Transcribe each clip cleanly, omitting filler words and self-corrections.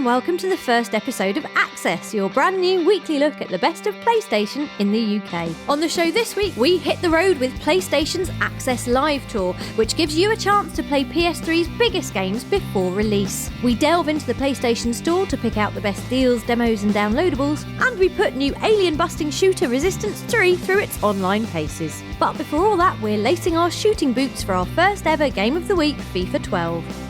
and welcome to the first episode of Access, your brand new weekly look at the best of PlayStation in the UK. On the show this week, we hit the road with PlayStation's Access Live Tour, which gives you a chance to play PS3's biggest games before release. We delve into the PlayStation Store to pick out the best deals, demos and downloadables, and we put new alien-busting shooter Resistance 3 through its online paces. But before all that, we're lacing our shooting boots for our first ever Game of the Week, FIFA 12.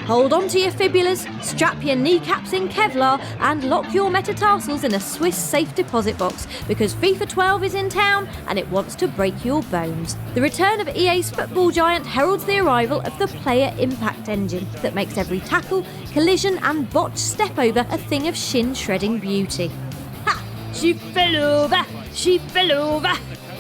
Hold on to your fibulas, strap your kneecaps in Kevlar and lock your metatarsals in a Swiss safe deposit box because FIFA 12 is in town and it wants to break your bones. The return of EA's football giant heralds the arrival of the player impact engine that makes every tackle, collision and botched step over a thing of shin-shredding beauty. Ha! She fell over! She fell over!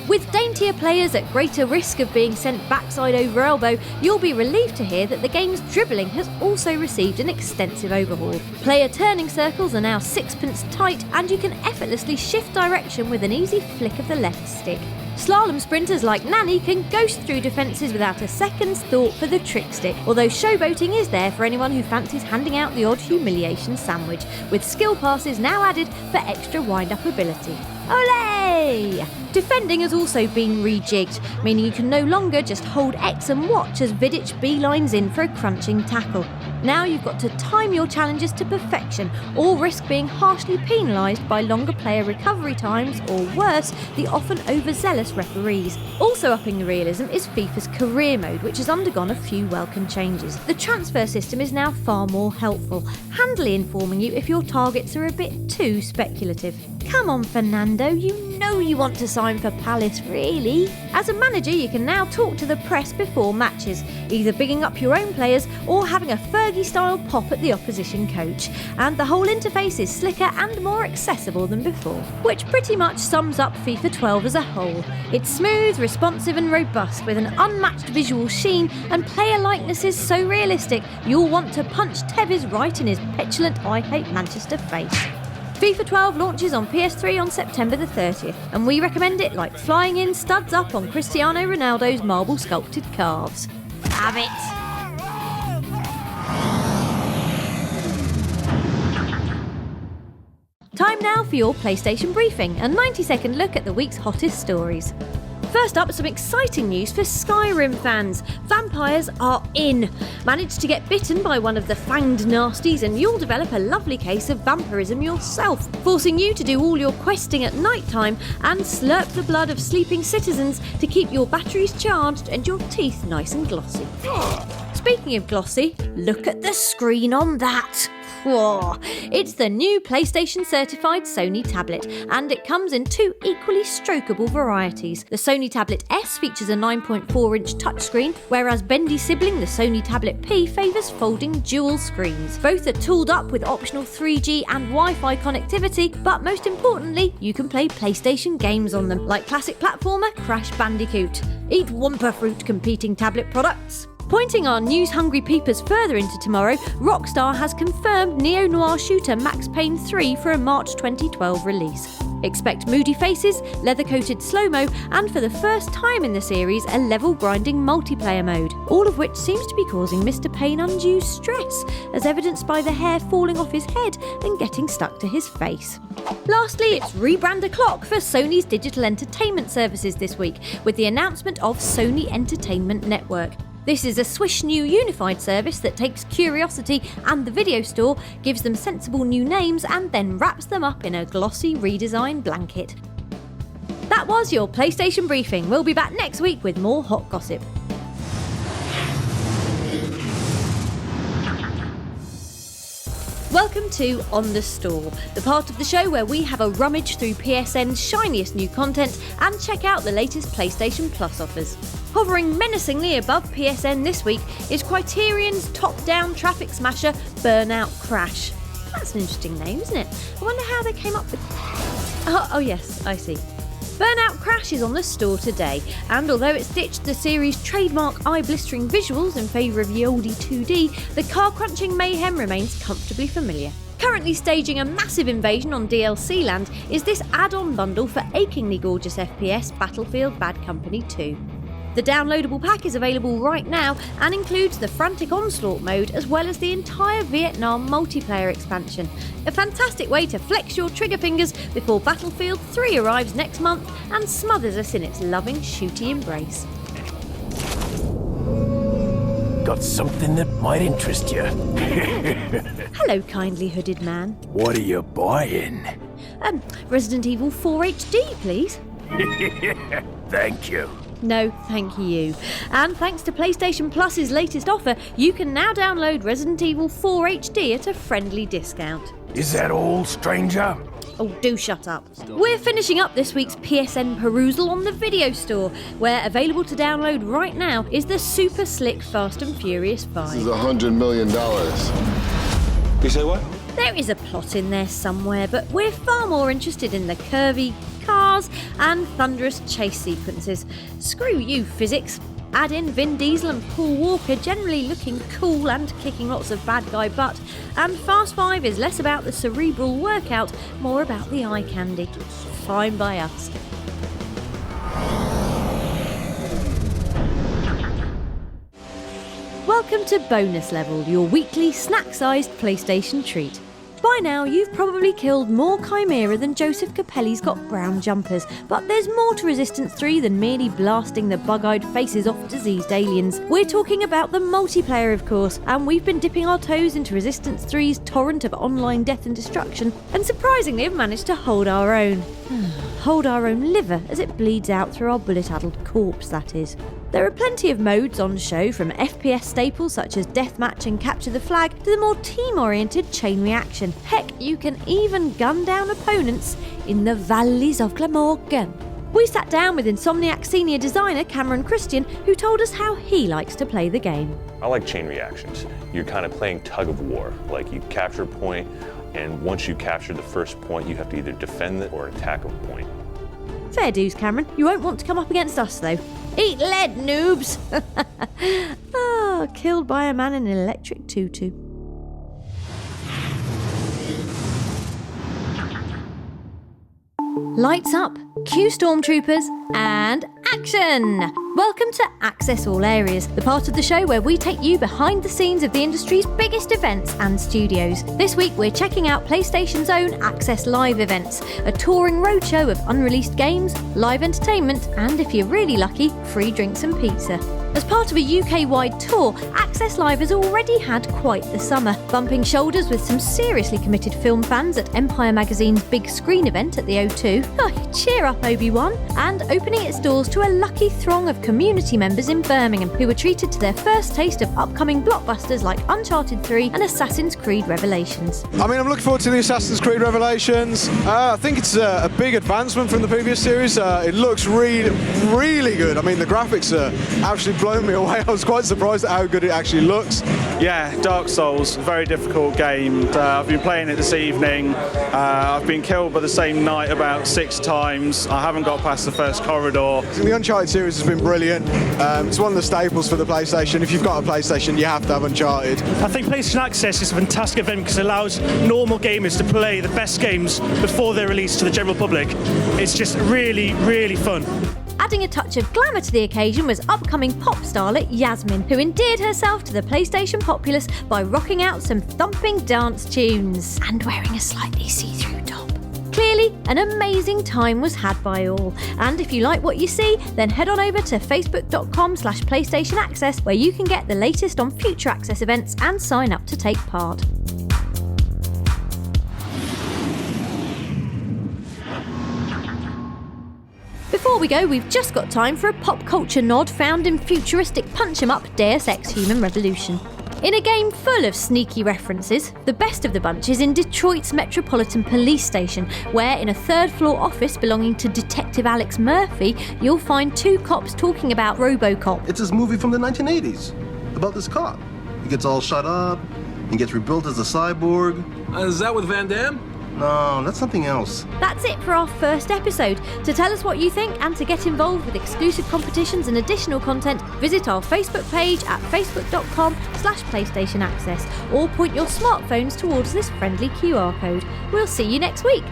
With daintier players at greater risk of being sent backside over elbow, you'll be relieved to hear that the game's dribbling has also received an extensive overhaul. Player turning circles are now sixpence tight and you can effortlessly shift direction with an easy flick of the left stick. Slalom sprinters like Nani can ghost through defences without a second's thought for the trick stick, although showboating is there for anyone who fancies handing out the odd humiliation sandwich, with skill passes now added for extra wind-up ability. Olé! Defending has also been rejigged, meaning you can no longer just hold X and watch as Vidic beelines in for a crunching tackle. Now you've got to time your challenges to perfection or risk being harshly penalised by longer player recovery times or worse, the often overzealous referees. Also upping the realism is FIFA's career mode, which has undergone a few welcome changes. The transfer system is now far more helpful, handily informing you if your targets are a bit too speculative. Come on, Fernando, you know you want to sign for Palace, really. As a manager, you can now talk to the press before matches, either bigging up your own players or having a Fergie-style pop at the opposition coach. And the whole interface is slicker and more accessible than before, which pretty much sums up FIFA 12 as a whole. It's smooth, responsive and robust, with an unmatched visual sheen and player likenesses so realistic you'll want to punch Tevez right in his petulant I hate Manchester face. FIFA 12 launches on PS3 on September the 30th, and we recommend it like flying in studs up on Cristiano Ronaldo's marble sculpted calves. Have it! Time now for your PlayStation briefing, a 90-second look at the week's hottest stories. First up, some exciting news for Skyrim fans. Vampires are in. Manage to get bitten by one of the fanged nasties and you'll develop a lovely case of vampirism yourself, forcing you to do all your questing at night time and slurp the blood of sleeping citizens to keep your batteries charged and your teeth nice and glossy. Speaking of glossy, look at the screen on that. Whoa. It's the new PlayStation certified Sony tablet, and it comes in two equally strokeable varieties. The Sony Tablet S features a 9.4-inch touchscreen, whereas bendy sibling the Sony Tablet P favours folding dual screens. Both are tooled up with optional 3G and Wi-Fi connectivity, but most importantly, you can play PlayStation games on them, like classic platformer Crash Bandicoot. Eat Wumpa Fruit competing tablet products. Pointing our news-hungry peepers further into tomorrow, Rockstar has confirmed neo-noir shooter Max Payne 3 for a March 2012 release. Expect moody faces, leather-coated slow-mo, and for the first time in the series, a level-grinding multiplayer mode, all of which seems to be causing Mr. Payne undue stress, as evidenced by the hair falling off his head and getting stuck to his face. Lastly, it's rebrand o'clock for Sony's digital entertainment services this week, with the announcement of Sony Entertainment Network. This is a swish new unified service that takes Curiosity and the video store, gives them sensible new names and then wraps them up in a glossy redesigned blanket. That was your PlayStation briefing. We'll be back next week with more hot gossip. Welcome to On The Store, the part of the show where we have a rummage through PSN's shiniest new content and check out the latest PlayStation Plus offers. Hovering menacingly above PSN this week is Criterion's top-down traffic smasher Burnout Crash. That's an interesting name, isn't it? I wonder how they came up with... Oh yes, I see. Burnout Crash is on the store today, and although it's ditched the series' trademark eye-blistering visuals in favour of the oldie 2D, the car-crunching mayhem remains comfortably familiar. Currently staging a massive invasion on DLC land is this add-on bundle for achingly gorgeous FPS Battlefield Bad Company 2. The downloadable pack is available right now and includes the Frantic Onslaught mode as well as the entire Vietnam multiplayer expansion. A fantastic way to flex your trigger fingers before Battlefield 3 arrives next month and smothers us in its loving shooty embrace. Got something that might interest you. Hello, kindly hooded man. What are you buying? Resident Evil 4 HD, please. Thank you. No, thank you. And thanks to PlayStation Plus's latest offer, you can now download Resident Evil 4 HD at a friendly discount. Is that all, stranger? Oh, do shut up. We're finishing up this week's PSN perusal on the video store, where available to download right now is the super slick Fast and Furious 5. This is $100 million. You say what? There is a plot in there somewhere, but we're far more interested in the curvy cars and thunderous chase sequences. Screw you, physics. Add in Vin Diesel and Paul Walker generally looking cool and kicking lots of bad guy butt, and Fast 5 is less about the cerebral workout, more about the eye candy. Fine by us. Welcome to Bonus Level, your weekly snack-sized PlayStation treat. By now, you've probably killed more Chimera than Joseph Capelli's got brown jumpers, but there's more to Resistance 3 than merely blasting the bug-eyed faces off diseased aliens. We're talking about the multiplayer, of course, and we've been dipping our toes into Resistance 3's torrent of online death and destruction, and surprisingly have managed to hold our own. Hold our own liver as it bleeds out through our bullet-addled corpse, that is. There are plenty of modes on show, from FPS staples such as Deathmatch and Capture the Flag to the more team-oriented Chain Reaction. Heck, you can even gun down opponents in the Valleys of Glamorgan. We sat down with Insomniac senior designer Cameron Christian, who told us how he likes to play the game. I like chain reactions. You're kind of playing tug of war. Like, you capture a point, and once you capture the first point, you have to either defend it or attack a point. Fair dues, Cameron. You won't want to come up against us, though. Eat lead, noobs! Killed by a man in an electric tutu. Lights up, cue stormtroopers, and action! Welcome to Access All Areas, the part of the show where we take you behind the scenes of the industry's biggest events and studios. This week we're checking out PlayStation's own Access Live events, a touring roadshow of unreleased games, live entertainment, and if you're really lucky, free drinks and pizza. As part of a UK-wide tour, Access Live has already had quite the summer, bumping shoulders with some seriously committed film fans at Empire Magazine's big screen event at the O2. Oh, cheer up, Obi-Wan! And opening its doors to a lucky throng of community members in Birmingham who were treated to their first taste of upcoming blockbusters like Uncharted 3 and Assassin's Creed Revelations. I mean, I'm looking forward to the Assassin's Creed Revelations. I think it's a big advancement from the previous series. It looks really, really good. I mean, the graphics are actually blown me away. I was quite surprised at how good it actually looks. Yeah, Dark Souls, very difficult game. I've been playing it this evening. I've been killed by the same knight about 6 times. I haven't got past the first corridor. The Uncharted series has been brilliant. It's one of the staples for the PlayStation. If you've got a PlayStation, you have to have Uncharted. I think PlayStation Access is a fantastic event because it allows normal gamers to play the best games before they're released to the general public. It's just really, really fun. Adding a touch of glamour to the occasion was upcoming pop starlet Yasmin, who endeared herself to the PlayStation populace by rocking out some thumping dance tunes and wearing a slightly see-through top. Clearly, an amazing time was had by all. And if you like what you see, then head on over to facebook.com/PlayStation Access, where you can get the latest on future Access events and sign up to take part. Before we go, we've just got time for a pop culture nod found in futuristic punch-em-up Deus Ex Human Revolution. In a game full of sneaky references, the best of the bunch is in Detroit's Metropolitan Police Station, where in a third-floor office belonging to Detective Alex Murphy, you'll find 2 cops talking about RoboCop. It's this movie from the 1980s about this cop. He gets all shut up, he gets rebuilt as a cyborg. Is that with Van Damme? No, that's something else. That's it for our first episode. To tell us what you think and to get involved with exclusive competitions and additional content, visit our Facebook page at facebook.com/PlayStation Access or point your smartphones towards this friendly QR code. We'll see you next week.